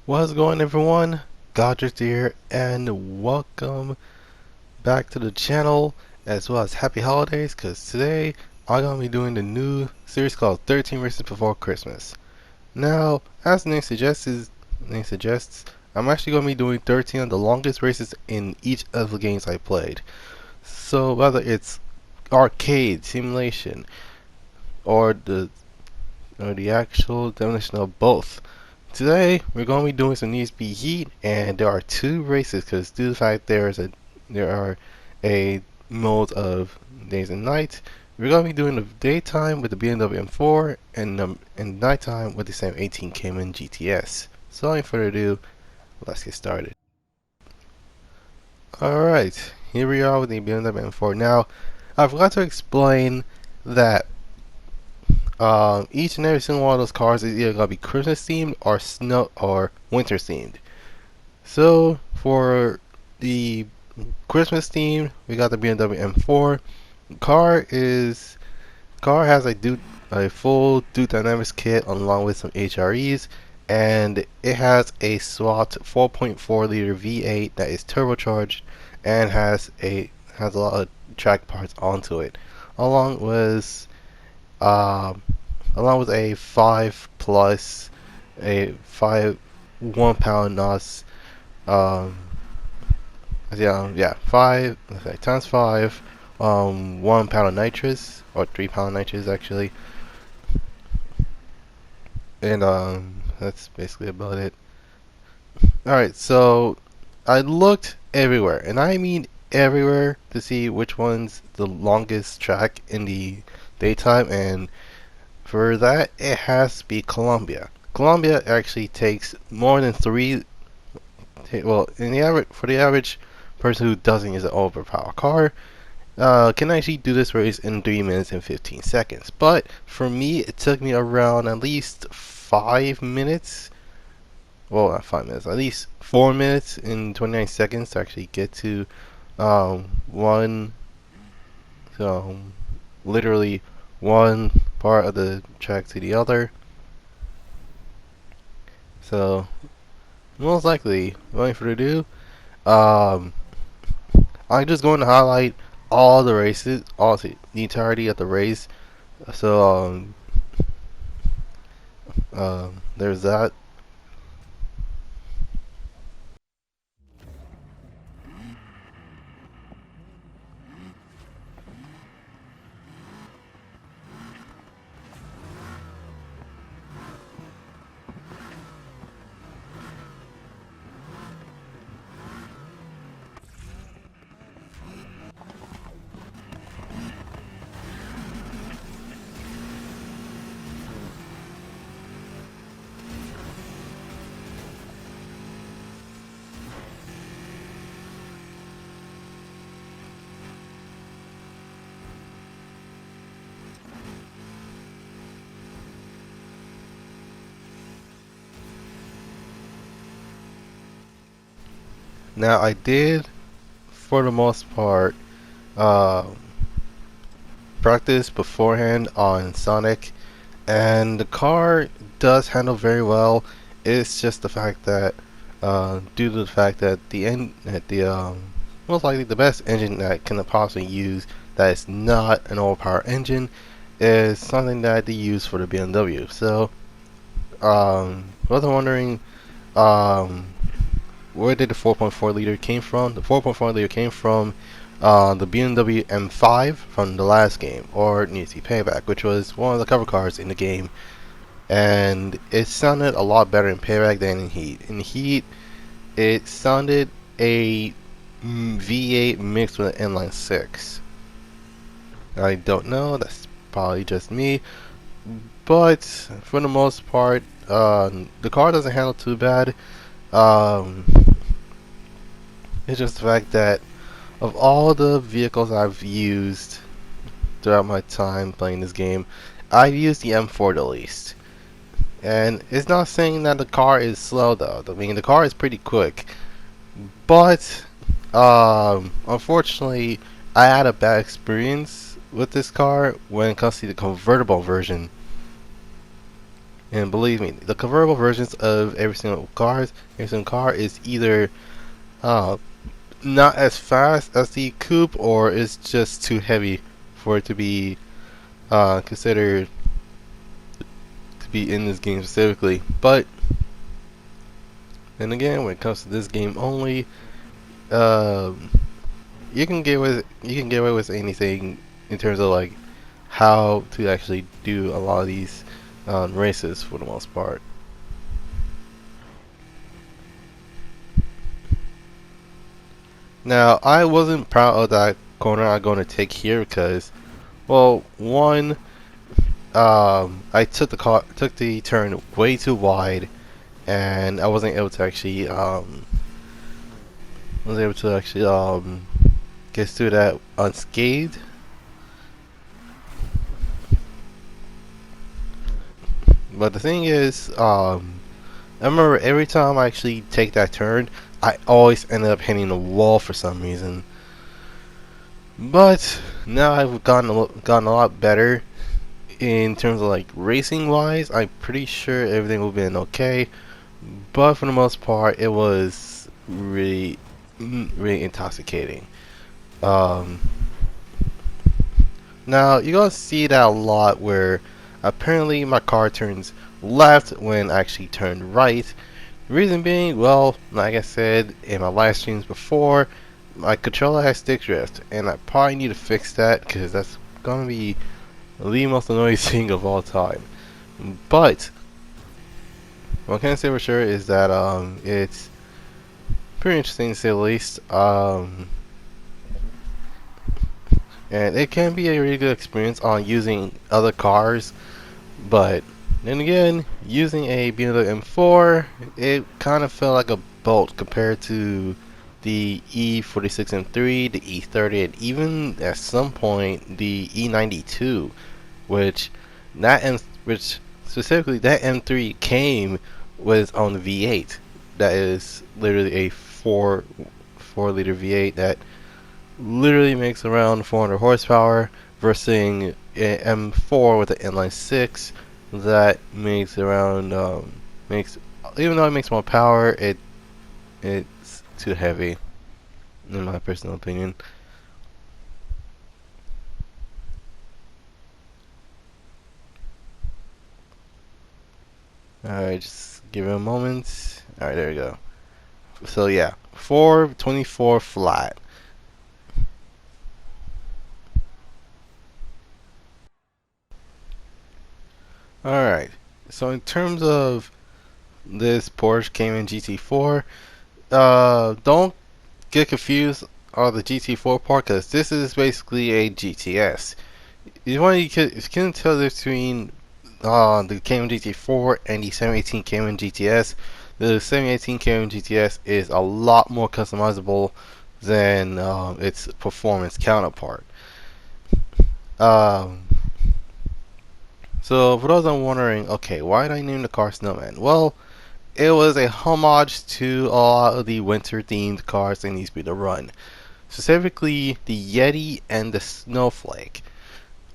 What's going on, everyone? Godric here, and welcome back to the channel, as well as happy holidays, because today I'm going to be doing the new series called 13 Races Before Christmas. Now, as the name suggests, I'm actually going to be doing 13 of the longest races in each of the games I played. So whether it's arcade, simulation, or the actual definition of both. Today we're going to be doing some Need for Speed Heat, and there are two races because due to the fact there are a mode of days and nights. We're going to be doing the daytime with the BMW M4 and nighttime with the same 18 Cayman GTS. So without further ado, let's get started. Alright, here we are with the BMW M4. Now, I forgot to explain that each and every single one of those cars is either gonna be Christmas themed or snow or winter themed. So for the Christmas theme, we got the BMW M4. Car has a full Duke Dynamics kit along with some HREs, and it has a SWAT 4.4 liter V8 that is turbocharged and has a lot of track parts onto it, along with um, along with a 5 plus a 5 1 pound NOS. Um, yeah, 5 okay, times 5, 1 pound of nitrous or 3 pound nitrous actually, and that's basically about it. All right, so I looked everywhere, and I mean everywhere, to see which one's the longest track in the daytime, and for that, it has to be Colombia. Colombia actually takes more than three. Well, for the average person who doesn't use an overpowered car, can actually do this race in 3 minutes and 15 seconds. But for me, it took me around at least 5 minutes. Well, not 5 minutes, at least 4 minutes and 29 seconds to actually get to one. Um, Literally one part of the track to the other. So most likely, without further ado, um, I'm just going to highlight all the races, the entirety of the race. So there's that. Now I did, for the most part, uh, practice beforehand on Sonic, and the car does handle very well. It's just the fact that, due to the fact that most likely the best engine that I can possibly use that is not an overpowered engine is something that they use for the BMW. So, wasn't wondering, um, where did the 4.4 liter came from? The 4.4 liter came from the BMW M5 from the last game, or Need for Speed Payback, which was one of the cover cars in the game, and it sounded a lot better in Payback than in Heat. In Heat, it sounded a V8 mixed with an inline 6. I don't know, that's probably just me, but for the most part, the car doesn't handle too bad. Um, it's just the fact that of all the vehicles I've used throughout my time playing this game, I've used the M4 the least. And it's not saying that the car is slow though. I mean, the car is pretty quick, but unfortunately, I had a bad experience with this car when it comes to the convertible version. And believe me, the convertible versions of every single car is either uh, not as fast as the coupe, or is just too heavy for it to be considered to be in this game specifically. But then again, when it comes to this game only, um, you can get away with anything in terms of like how to actually do a lot of these races for the most part. Now, I wasn't proud of that corner I'm going to take here because, well, one, I took the turn way too wide, and I wasn't able to actually get through that unscathed. But the thing is, I remember every time I actually take that turn, I always ended up hitting the wall for some reason. But now I've gotten a lot better in terms of like racing wise. I'm pretty sure everything will be okay. But for the most part, it was really intoxicating. Um, Now you're gonna see that a lot where apparently my car turns left when I actually turned right. Reason being, well, like I said in my live streams before, my controller has stick drift, and I probably need to fix that because that's gonna be the most annoying thing of all time. But what I can say for sure is that it's pretty interesting to say the least. And it can be a really good experience on using other cars, but then again, using a BMW M4, it kind of felt like a bolt compared to the E46 M3, the E30, and even at some point the E92, which which specifically that M3 came with on the V8. That is literally a four liter V8 that literally makes around 400 horsepower versus an M4 with an inline six that makes around makes even though it makes more power, it's too heavy in my personal opinion. Alright, just give it a moment. Alright, there we go. So yeah, 424 flat. Alright, so in terms of this Porsche Cayman GT4, don't get confused on the GT4 part because this is basically a GTS. You can tell the between the Cayman GT4 and the 718 Cayman GTS. The 718 Cayman GTS is a lot more customizable than its performance counterpart. Um, so for those I'm wondering, okay, why did I name the car Snowman? Well, it was a homage to a lot of the winter themed cars that needs to be the run. Specifically the Yeti and the Snowflake.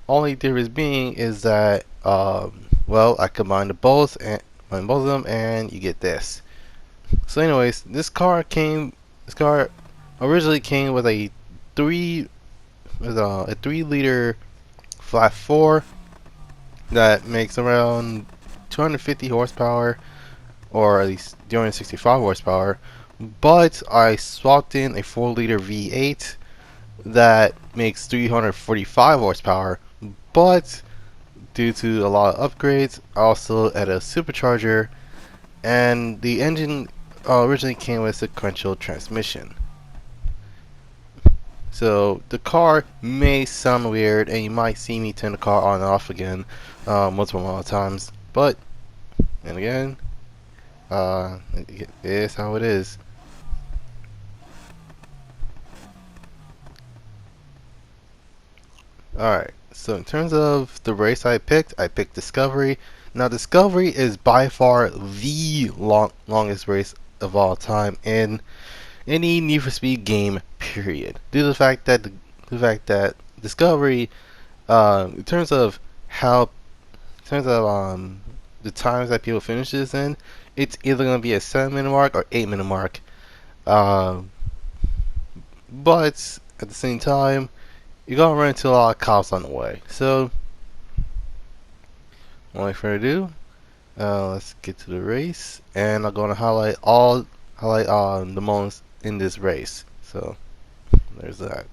Only difference being is that well, I combine both of them and you get this. So anyways, this car originally came with a 3 liter flat 4 that makes around 250 horsepower, or at least 265 horsepower, but I swapped in a 4 liter V8 that makes 345 horsepower, but due to a lot of upgrades, I also added a supercharger, and the engine originally came with sequential transmission. So the car may sound weird, and you might see me turn the car on and off again multiple amount of times, but and again, it is how it is. Alright, so in terms of the race I picked Discovery. Now, Discovery is by far the longest race of all time in any Need for Speed game, period. Due to the fact that Discovery, in terms of the times that people finish this in, it's either gonna be a 7 minute mark or 8 minute mark. Um, but at the same time, you're gonna run into a lot of cops on the way. So, without further ado, let's get to the race, and I'm gonna highlight the moments in this race. So there's that.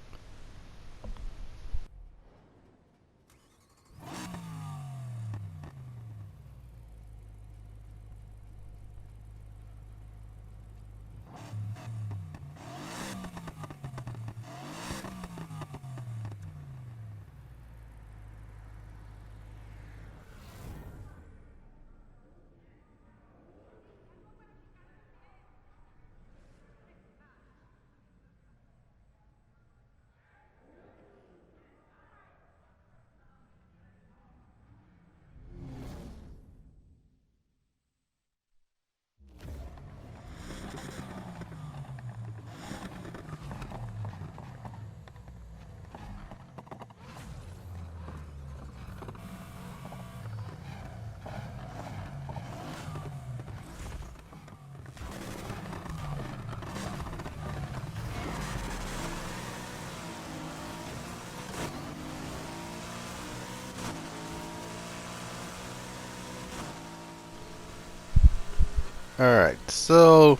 Alright, so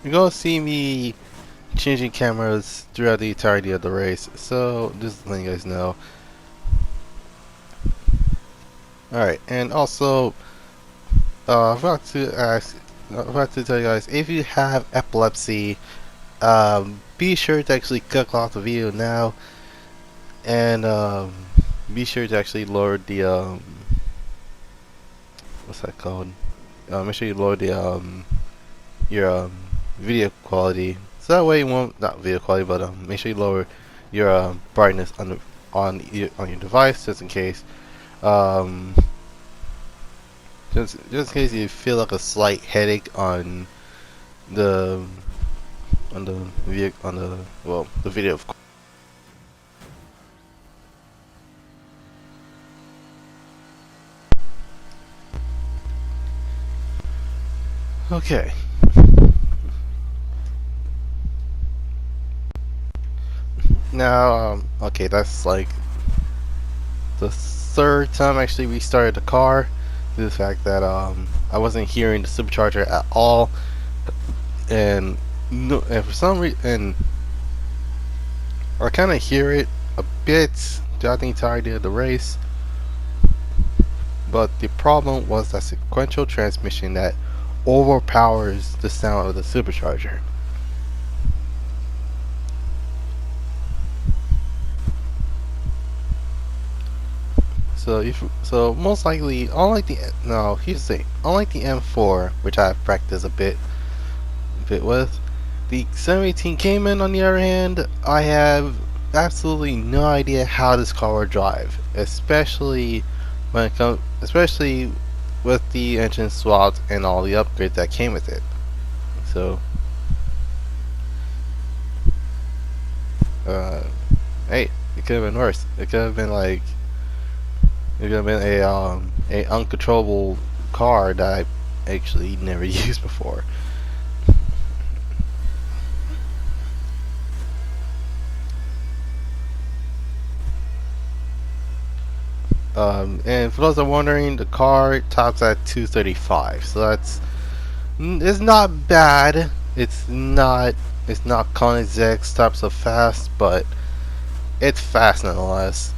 you're gonna see me changing cameras throughout the entirety of the race. So just letting you guys know. Alright, and also I forgot to tell you guys, if you have epilepsy, be sure to actually click off the video now, and be sure to actually lower the what's that called? Make sure you lower the your video quality, so that way you won't, not video quality, but make sure you lower your brightness on your device, just in case. Um, just in case you feel like a slight headache the on the the video. Of course. Okay. Now, okay, that's like the third time I actually restarted the car, due to the fact that I wasn't hearing the supercharger at all, and no, and for some reason, I kind of hear it a bit throughout the entirety of the race, but the problem was that sequential transmission that overpowers the sound of the supercharger. So most likely, unlike the here's the thing, unlike the M4, which I've practiced a bit with, the 718 Cayman, on the other hand, I have absolutely no idea how this car will drive, especially especially with the engine swapped and all the upgrades that came with it. So, hey, it could have been worse. It could have been like, it could have been a uncontrollable car that I actually never used before. And for those that are wondering, the car tops at 235, so it's not bad. It's not Koenigsegg top so fast, but it's fast nonetheless.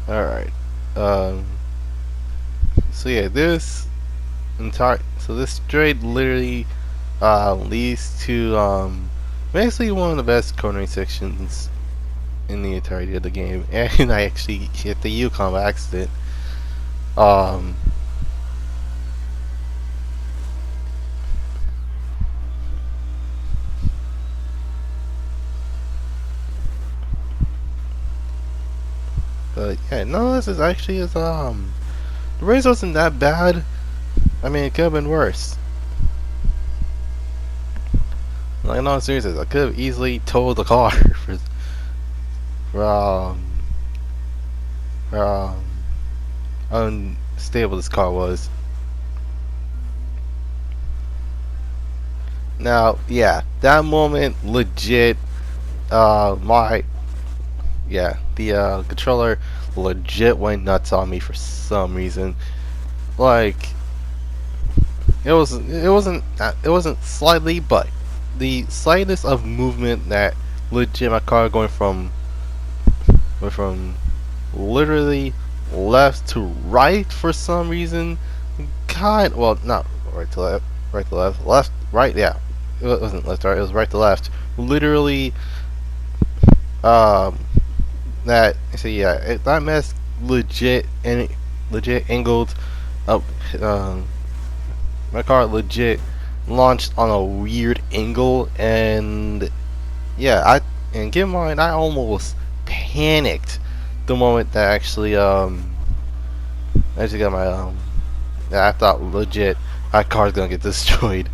All right. So yeah, this straight literally leads to basically one of the best cornering sections in the entirety of the game, and I actually hit the Yukon by accident. But yeah, no, this is actually the race wasn't that bad. I mean, it could have been worse. Like, no, seriously, I could have easily towed the car for how unstable this car was. Now, yeah, that moment, legit, my, yeah, the controller legit went nuts on me for some reason. Like, it wasn't slightly, but the slightest of movement that legit my car went from literally left to right for some reason. Well, not right to left, right to left, left, right. Yeah, it wasn't left to right. It was right to left. Literally, um, that mess legit angled up. My car legit launched on a weird angle, and yeah, and keep in mind, I almost panicked the moment that I actually got my yeah, I thought legit my car's gonna get destroyed.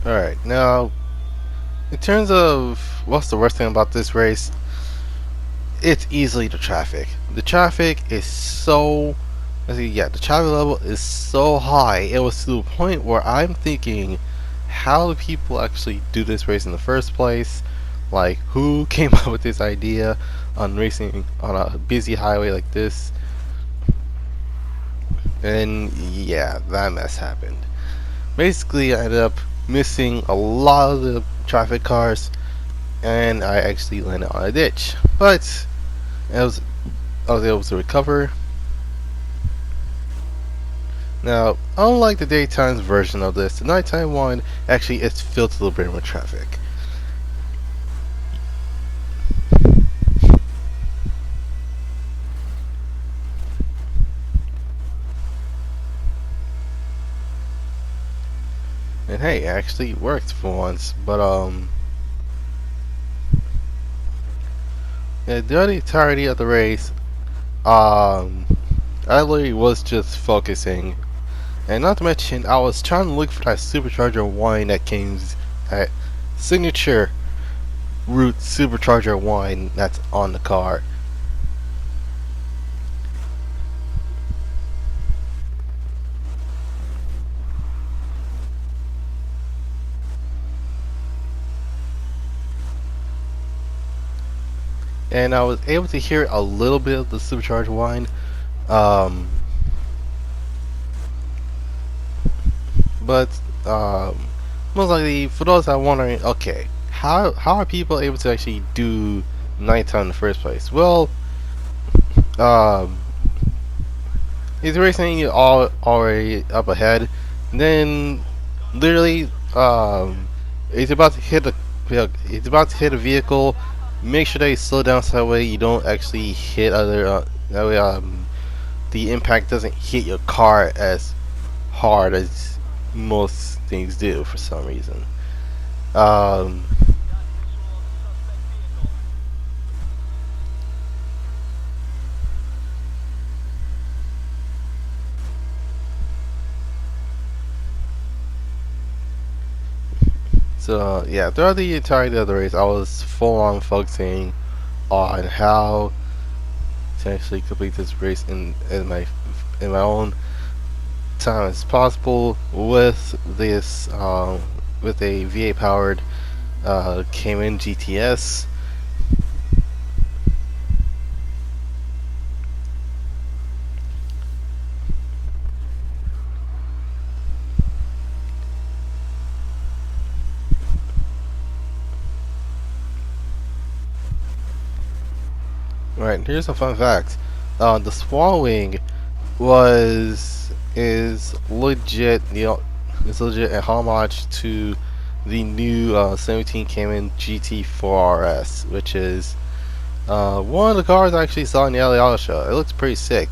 Alright, now in terms of what's the worst thing about this race, it's easily the traffic. The traffic is so the traffic level is so high. It was to the point where I'm thinking, how do people actually do this race in the first place? Like, who came up with this idea on racing on a busy highway like this? And yeah, that mess happened. Basically, I ended up missing a lot of the traffic cars, and I actually landed on a ditch. But I was able to recover. Now, unlike the daytime version of this, the nighttime one actually is filled to the brim with traffic. And hey, it actually worked for once. But yeah, throughout the entirety of the race, I literally was just focusing, and not to mention, I was trying to look for that supercharger wine that signature root supercharger wine that's on the car. And I was able to hear a little bit of the supercharged wine. Um, but most likely, for those that are wondering, okay, how are people able to actually do nighttime in the first place? Well, um, it's racing all already up ahead. Then, literally, it's about to hit a vehicle. Make sure they slow down so that way you don't actually hit other. That way, the impact doesn't hit your car as hard as most things do for some reason. Um, so yeah, throughout the entirety of the race, I was full on focusing on how to actually complete this race in my own time as possible with this with a VA powered Cayman GTS. Right, here's a fun fact. The Swallowing was is legit. It's legit a homage to the new 17 Cayman GT4 RS, which is one of the cars I actually saw in the LA Auto Show. It looks pretty sick.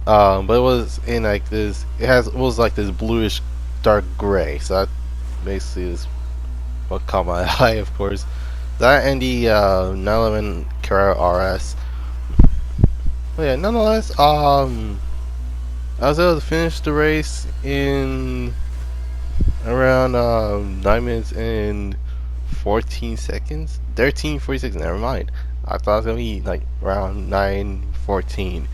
But it was in like this. It was like this bluish dark gray. So that basically is what caught my eye, of course. That and the 911 Carrera RS. But yeah, nonetheless, I was able to finish the race in around 9 minutes and 14 seconds. 13:46. Never mind. I thought it was gonna be like around 9:14.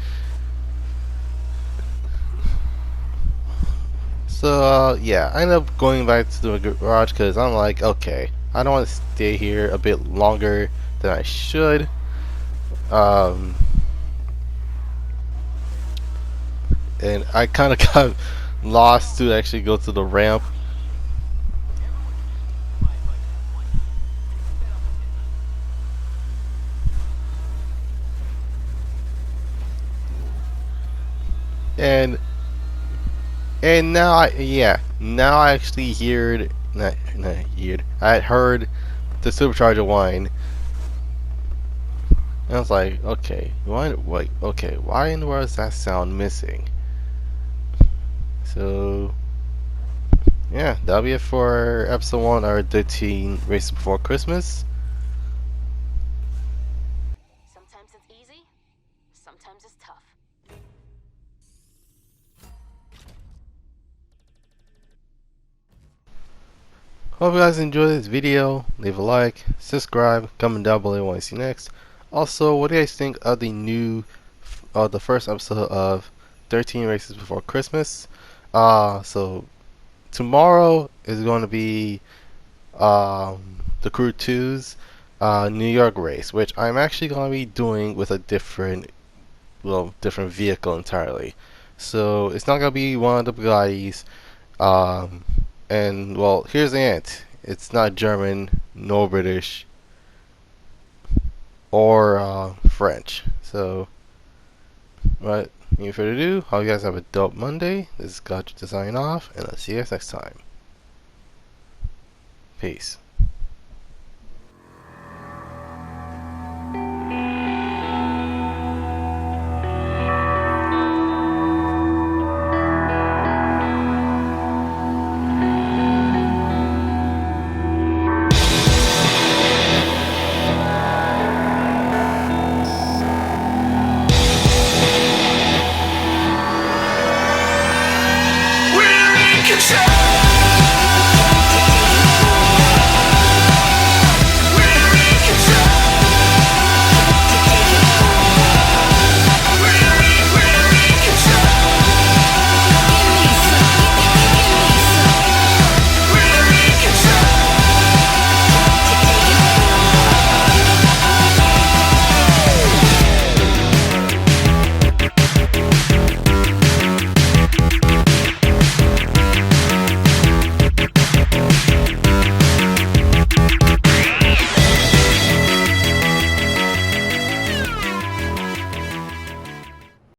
So yeah, I ended up going back to the garage because I'm like, okay, I don't want to stay here a bit longer than I should. Um, and I kind of got lost to actually go to the ramp. And now now I actually heard not heard I had heard the supercharger whine. And I was like, okay, why in the world is that sound missing? So yeah, that'll be it for episode 1 or 13 Races Before Christmas. Sometimes it's easy, sometimes it's tough. Hope you guys enjoyed this video. Leave a like, subscribe, comment down below what you see next. Also, what do you guys think of the first episode of 13 Races Before Christmas? So tomorrow is going to be the Crew 2's New York race, which I'm actually going to be doing with a different vehicle entirely. So it's not going to be one of the Bugattis. Um, and well, here's the hint. It's not German, nor British, or French. So, without any further ado, hope you guys have a dope Monday. This is Gotcha to sign off, and I'll see you guys next time. Peace.